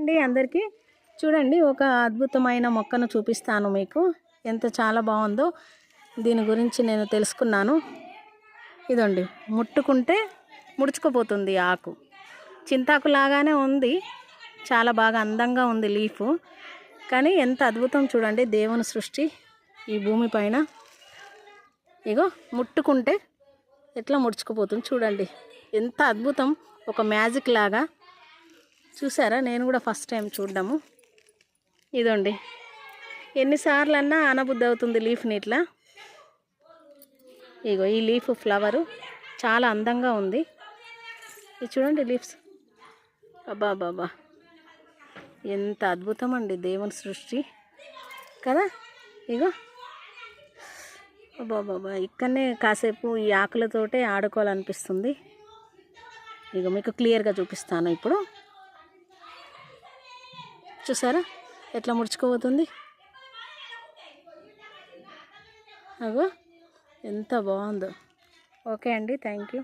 అండి అందరికీ చూడండి, ఒక అద్భుతమైన మొక్కను చూపిస్తాను మీకు. ఎంత చాలా బాగుందో దీని గురించి నేను తెలుసుకున్నాను. ఇదండి, ముట్టుకుంటే ముడుచుకుపోతుంది ఆకు. చింతాకు లాగానే ఉంది, చాలా బాగా అందంగా ఉంది లీఫ్. కానీ ఎంత అద్భుతం చూడండి, దేవుని సృష్టి ఈ భూమి పైన. ఇగో ముట్టుకుంటే ఎట్లా ముడుచుకుపోతుంది చూడండి, ఎంత అద్భుతం, ఒక మ్యాజిక్ లాగా. చూసారా, నేను కూడా ఫస్ట్ టైం చూడడము. ఇదండి, ఎన్నిసార్లు అన్నా అనబుద్ధి అవుతుంది లీఫ్ని ఇట్లా. ఇగో ఈ లీఫ్ ఫ్లవరు చాలా అందంగా ఉంది. ఇది చూడండి లీఫ్స్, అబ్బా బాబా, ఎంత అద్భుతం అండి దేవుని సృష్టి కదా. ఇగో అబ్బా బాబా, ఇక్కడనే కాసేపు ఈ ఆకులతోటే ఆడుకోవాలనిపిస్తుంది. ఇగో మీకు క్లియర్గా చూపిస్తాను ఇప్పుడు. చూసారా ఎట్లా ముడుచుకోబోతుంది, అగో ఎంత బాగుందో. ఓకే అండి, థ్యాంక్ యూ.